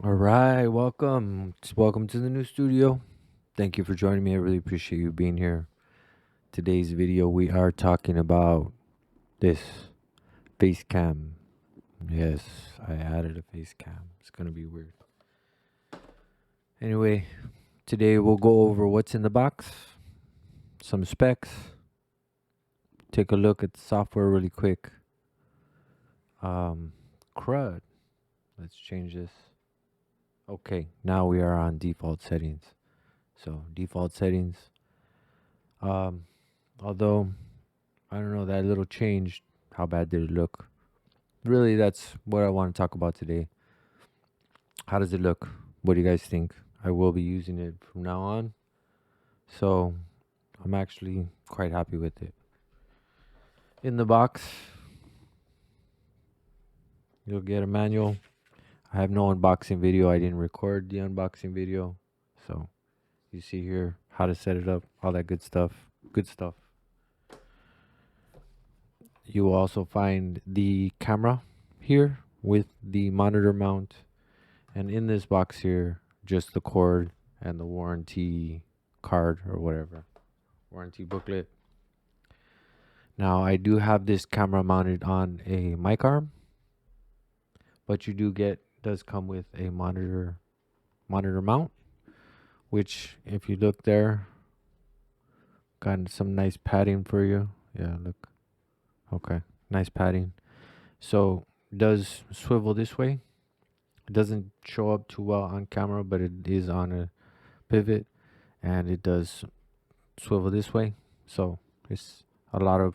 All right, welcome to the new studio. Thank you for joining me. I really appreciate you being here. Today's video, we are talking about this face cam. Yes, I added a face cam. It's gonna be weird. Anyway, today we'll go over what's in the box, some specs, take a look at the software really quick. Crud. Let's change this. Okay, now we are on default settings. So default settings. Um, Although I don't know, that little change, how bad did it look? Really, that's what I want to talk about today. How does it look? What do you guys think? I will be using it from now on. So I'm actually quite happy with it. In the box, you'll get a manual. I have no unboxing video. I didn't record the unboxing video. So you see here how to set it up, all that good stuff. Good stuff. You will also find the camera here with the monitor mount. And in this box here, just the cord and the warranty card or whatever, warranty booklet. Now, I do have this camera mounted on a mic arm, but you does come with a monitor mount, which if you look there, got some nice padding for you. Yeah, look. Okay, nice padding. So, does swivel this way. It doesn't show up too well on camera, but it is on a pivot, and it does swivel this way, so it's a lot of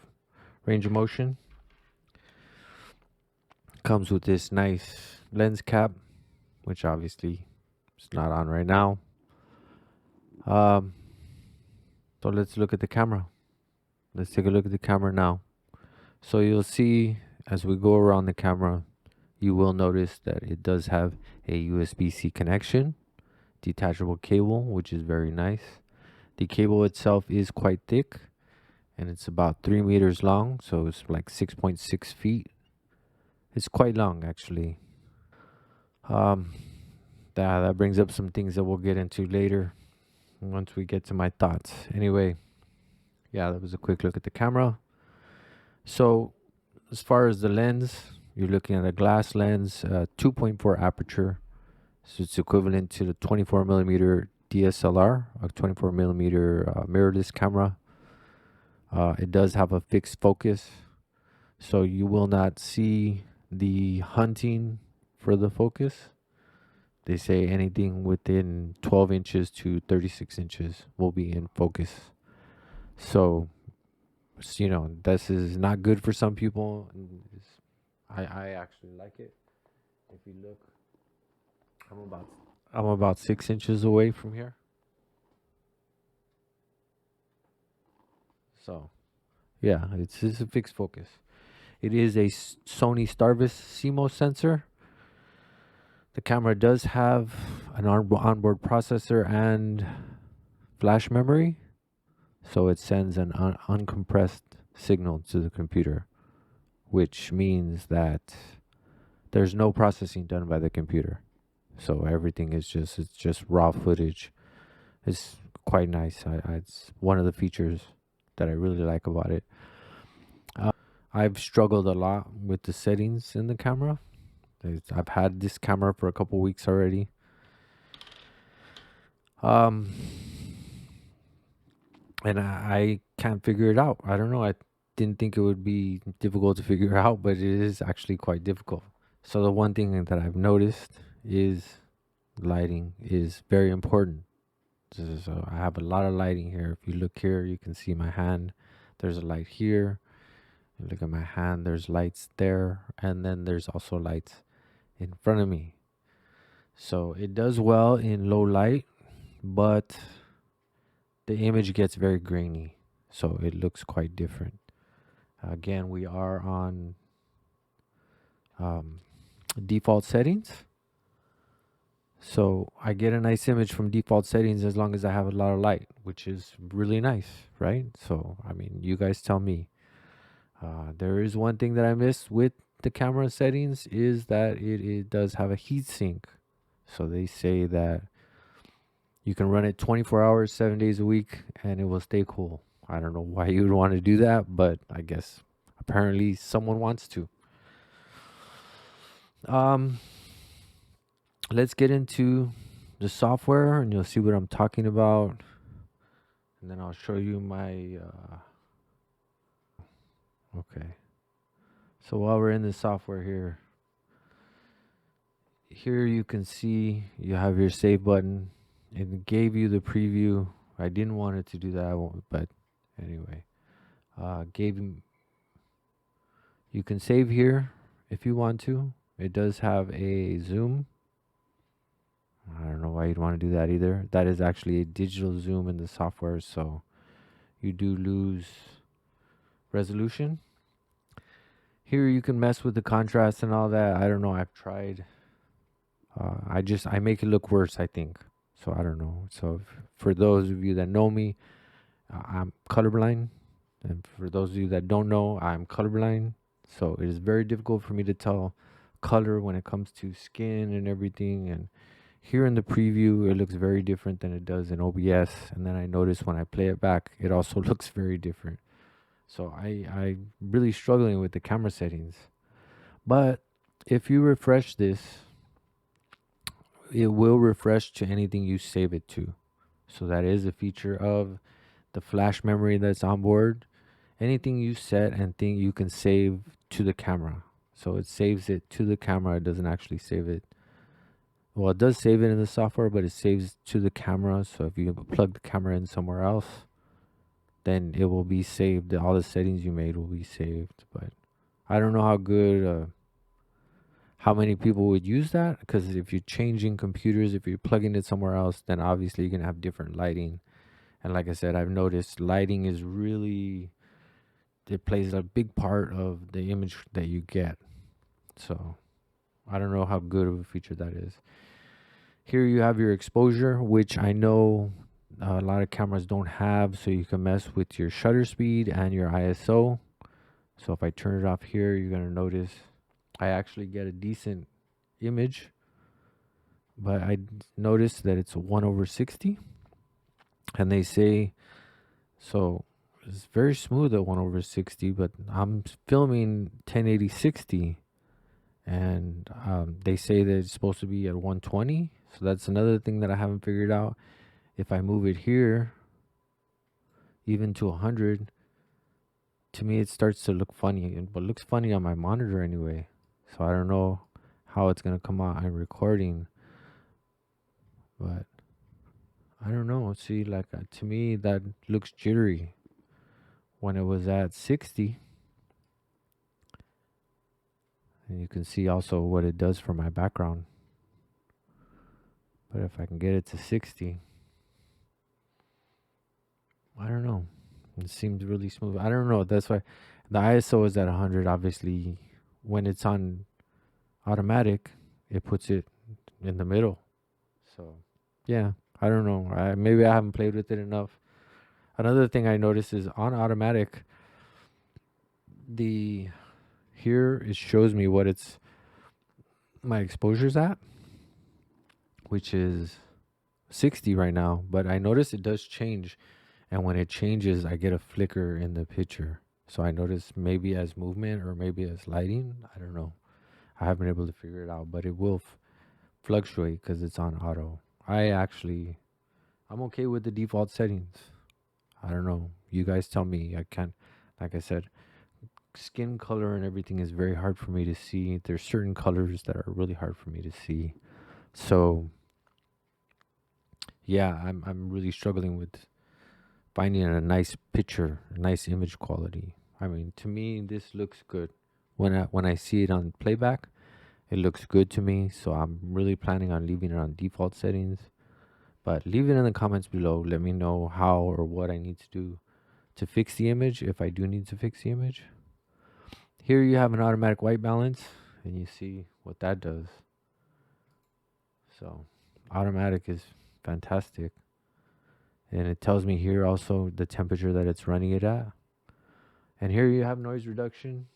range of motion. Comes with this nice lens cap, which obviously is not on right now. um so let's look at the camera. Let's take a look at the camera now. So you'll see as we go around the camera, you will notice that it does have a USB-C connection, detachable cable, which is very nice. The cable itself is quite thick, and it's about 3 meters long, so it's like 6.6 feet. It's quite long, actually. Um, that brings up some things that we'll get into later once we get to my thoughts. Anyway, yeah, that was a quick look at the camera. So, as far as the lens, you're looking at a glass lens, 2.4 aperture, so it's equivalent to the 24 millimeter DSLR, a 24 millimeter mirrorless camera. It does have a fixed focus, so you will not see the hunting for the focus. They say anything within 12 inches to 36 inches will be in focus. So, this is not good for some people. I actually like it. If you look, I'm about I'm about 6 inches away from here. So, yeah, it's a fixed focus. It is a Sony Starvis CMOS sensor. The camera does have an onboard processor and flash memory, so it sends an uncompressed signal to the computer, which means that there's no processing done by the computer. So everything is just raw footage. It's quite nice. It's one of the features that I really like about it. I've struggled a lot with the settings in the camera. I've had this camera for a couple weeks already. Um, and I can't figure it out. I don't know. I didn't think it would be difficult to figure out, but it is actually quite difficult. So the one thing that I've noticed is lighting is very important. So I have a lot of lighting here. If you look here, you can see my hand. There's a light here. You look at my hand, there's lights there, and then there's also lights in front of me. So it does well in low light, but the image gets very grainy, so it looks quite different. Again, we are on default settings, so I get a nice image from default settings as long as I have a lot of light, which is really nice, right? So I mean, you guys tell me. There is one thing that I miss with the camera settings is that it does have a heat sink. So they say that you can run it 24 hours, 7 days a week, and it will stay cool. I don't know why you would want to do that, but I guess apparently someone wants to. Um, let's get into the software, and you'll see what I'm talking about. And then I'll show you my. Okay. So while we're in the software here you can see you have your save button. It gave you the preview. I didn't want it to do that, but anyway, gave you. You can save here if you want to. It does have a zoom. I don't know why you'd want to do that either. That is actually a digital zoom in the software, so you do lose resolution. Here you can mess with the contrast and all that. I don't know. I've tried. I make it look worse, I think. So I don't know. So for those of you that know me, I'm colorblind. And for those of you that don't know, I'm colorblind. So it is very difficult for me to tell color when it comes to skin and everything. And here in the preview, it looks very different than it does in OBS. And then I notice when I play it back, it also looks very different. So I'm really struggling with the camera settings. But if you refresh this, it will refresh to anything you save it to. So that is a feature of the flash memory that's on board. Anything you set and think you can save to the camera. So it saves it to the camera. It doesn't actually save it. Well, it does save it in the software, but it saves to the camera. So if you plug the camera in somewhere else, then it will be saved. All the settings you made will be saved. But I don't know how good, how many people would use that. Because if you're changing computers, if you're plugging it somewhere else, then obviously you're going to have different lighting. And like I said, I've noticed lighting is really, it plays a big part of the image that you get. So I don't know how good of a feature that is. Here you have your exposure, which I know a lot of cameras don't have, so you can mess with your shutter speed and your ISO. So if I turn it off here, you're going to notice I actually get a decent image, but I noticed that it's 1/60, and they say, so it's very smooth at 1/60, but I'm filming 1080/60, and they say that it's supposed to be at 120. So that's another thing that I haven't figured out. If I move it here, even to 100, to me it starts to look funny, but looks funny on my monitor anyway. So I don't know how it's gonna come out in recording, but I don't know. See, like to me that looks jittery when it was at 60. And you can see also what it does for my background. But if I can get it to 60, I don't know. It seems really smooth. I don't know. That's why the ISO is at 100. Obviously, when it's on automatic, it puts it in the middle. So, yeah, I don't know. Maybe I haven't played with it enough. Another thing I noticed is on automatic, here it shows me what my exposure's at, which is 60 right now. But I notice it does change, and when it changes, I get a flicker in the picture. So I notice maybe as movement or maybe as lighting. I don't know. I haven't been able to figure it out, but it will fluctuate because it's on auto. I'm okay with the default settings. I don't know. You guys tell me. I can't, like I said, skin color and everything is very hard for me to see. There's certain colors that are really hard for me to see. So yeah, I'm really struggling with finding a nice picture, a nice image quality. I mean, to me, this looks good. When I see it on playback, it looks good to me. So I'm really planning on leaving it on default settings. But leave it in the comments below. Let me know how or what I need to do to fix the image, if I do need to fix the image. Here you have an automatic white balance, and you see what that does. So automatic is fantastic. And it tells me here also the temperature that it's running it at. And here you have noise reduction,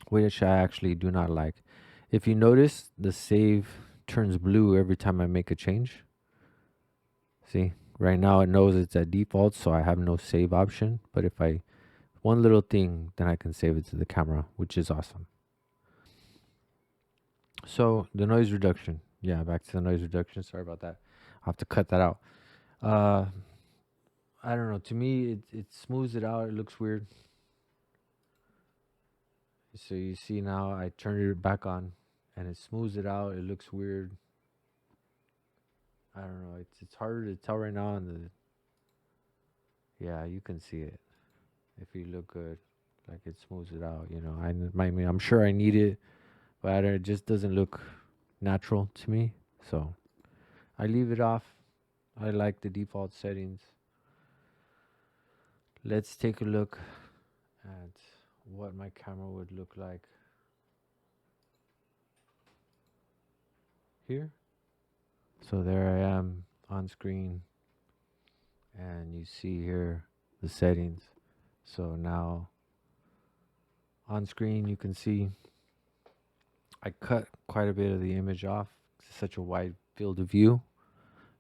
which I actually do not like. If you notice, the save turns blue every time I make a change. See, right now it knows it's at default, so I have no save option. But if I, one little thing, then I can save it to the camera, which is awesome. So the noise reduction. Yeah, back to the noise reduction. Sorry about that. I'll have to cut that out. Uh, I don't know. To me, it smooths it out. It looks weird. So you see now I turned it back on and it smooths it out. It looks weird. I don't know. It's harder to tell right now. And yeah, you can see it if you look good. Like it smooths it out. You know, I'm sure I need it, but it just doesn't look natural to me. So I leave it off. I like the default settings. Let's take a look at what my camera would look like here. So there I am on screen, and you see here the settings. So now on screen you can see I cut quite a bit of the image off. It's such a wide field of view.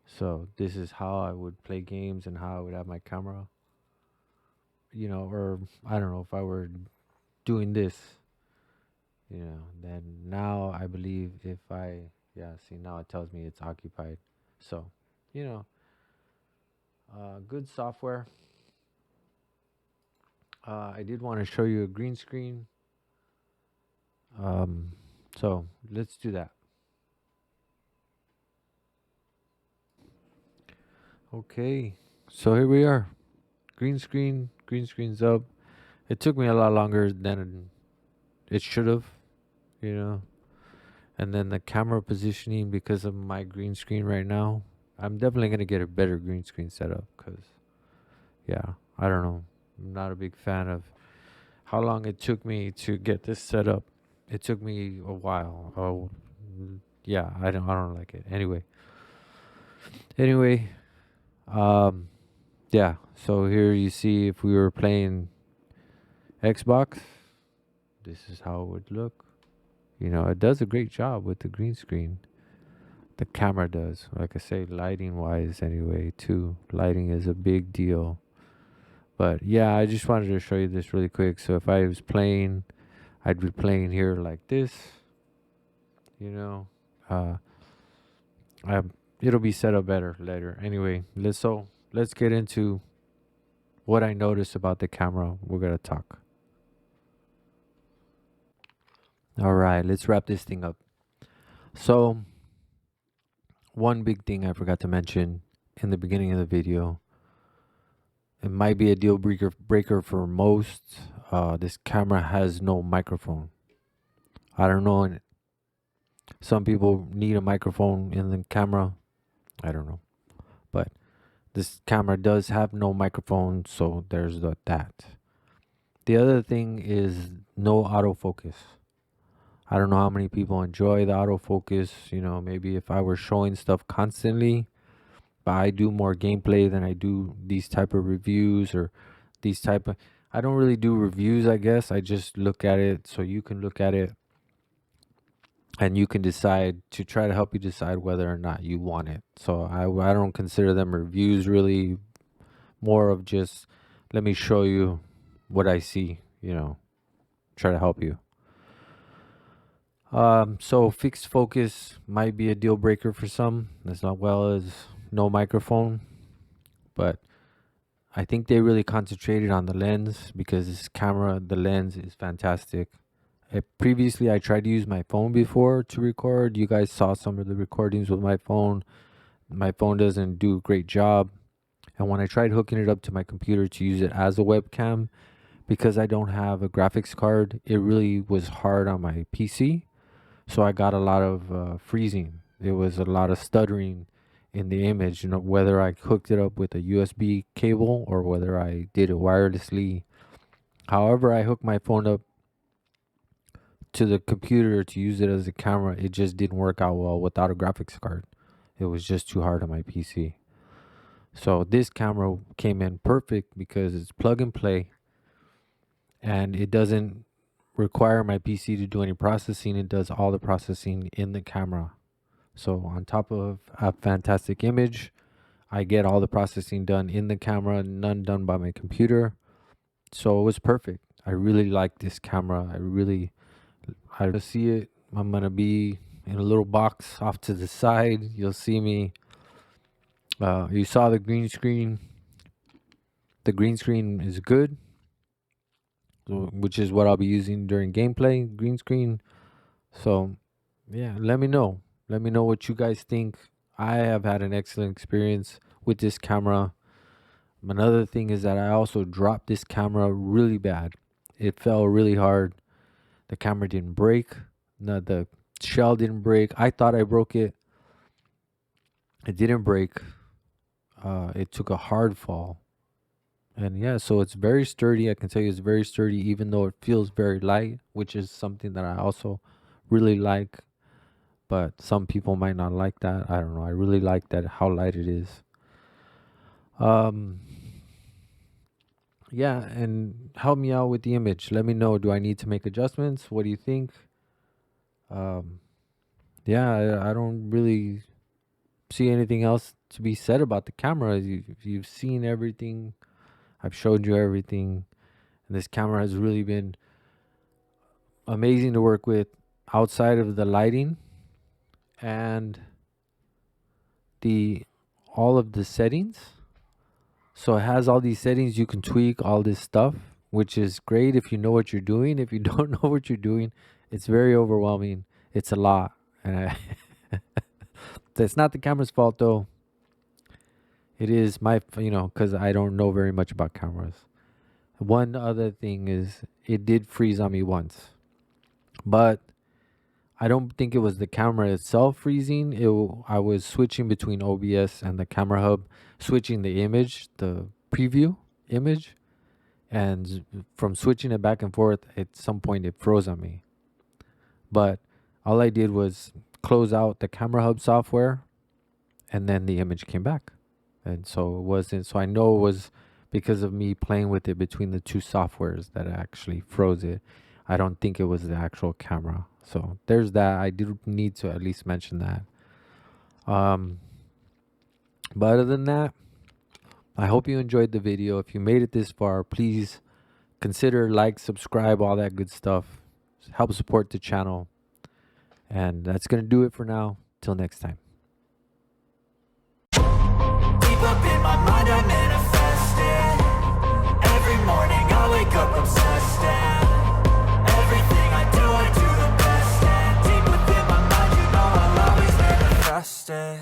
So this is how I would play games and how I would have my camera. You know, or I don't know if I were doing this, you know, then now I believe if I, yeah, see now it tells me it's occupied. So, you know, good software. I did want to show you a green screen. So let's do that. Okay, so here we are. Green screen's up. It took me a lot longer than it should have, you know. And then the camera positioning, because of my green screen right now, I'm definitely going to get a better green screen setup because, yeah, I don't know. I'm not a big fan of how long it took me to get this set up. It took me a while. Oh, yeah, I don't like it. Anyway, um, yeah. So here you see if we were playing Xbox, this is how it would look. You know, it does a great job with the green screen. The camera does. Like I say, lighting wise, anyway, too. Lighting is a big deal. But yeah, I just wanted to show you this really quick. So if I was playing, I'd be playing here like this. You know, uh, it'll be set up better later. Anyway, let's get into what I noticed about the camera. We're gonna talk. All right, let's wrap this thing up. So, one big thing I forgot to mention in the beginning of the video, it might be a deal breaker for most. This camera has no microphone. I don't know. Some people need a microphone in the camera. I don't know. But this camera does have no microphone, so there's that. The other thing is no autofocus. I don't know how many people enjoy the autofocus. You know, maybe if I were showing stuff constantly, but I do more gameplay than I do these type of reviews or these type of. I don't really do reviews, I guess. I just look at it so you can look at it and you can decide to try to help you decide whether or not you want it. So I don't consider them reviews really, more of just let me show you what I see, you know, try to help you. So fixed focus might be a deal breaker for some, as well as no microphone, but I think they really concentrated on the lens because this camera, the lens is fantastic. Previously, I tried to use my phone before to record. You guys saw some of the recordings with my phone. My phone doesn't do a great job. And when I tried hooking it up to my computer to use it as a webcam, because I don't have a graphics card, it really was hard on my PC. So I got a lot of freezing. There was a lot of stuttering in the image, you know, whether I hooked it up with a USB cable or whether I did it wirelessly. However, I hooked my phone up to the computer to use it as a camera, it just didn't work out well without a graphics card. It was just too hard on my PC. So this camera came in perfect because it's plug and play and it doesn't require my PC to do any processing. It does all the processing in the camera. So on top of a fantastic image, I get all the processing done in the camera, none done by my computer. So it was perfect. I really like this camera. I see it. I'm gonna be in a little box off to the side. You'll see me. You saw the green screen. The green screen is good, which is what I'll be using during gameplay. Green screen. So yeah, let me know. Let me know what you guys think. I have had an excellent experience with this camera. Another thing is that I also dropped this camera really bad. It fell really hard. The camera didn't break. No, the shell didn't break. I thought I broke it. It didn't break. It took a hard fall. And yeah, so it's very sturdy. I can tell you it's very sturdy, even though it feels very light, which is something that I also really like. But some people might not like that. I don't know. I really like that how light it is. Yeah, and help me out with the image. Let me know. Do I need to make adjustments? What do you think? Yeah, I don't really see anything else to be said about the camera. You've seen everything. I've showed you everything. And this camera has really been amazing to work with outside of the lighting and all of the settings. So it has all these settings. You can tweak all this stuff, which is great if you know what you're doing. If you don't know what you're doing, it's very overwhelming. It's a lot. And that's not the camera's fault though. It is my, because I don't know very much about cameras. One other thing is it did freeze on me once, but I don't think it was the camera itself freezing. I was switching between OBS and the camera hub, switching the image, the preview image, and from switching it back and forth, at some point it froze on me. But all I did was close out the camera hub software, and then the image came back. And so it wasn't, so I know it was because of me playing with it between the two softwares that actually froze it. I don't think it was the actual camera. So there's that. I did need to at least mention that. But other than that, I hope you enjoyed the video. If you made it this far, please consider like, subscribe, all that good stuff. Help support the channel. And that's going to do it for now. Till next time. Deep up in my mind, I manifest it. Every morning I wake up obsessed, and everything I do the best. And deep within my mind, you know I'll always manifest it.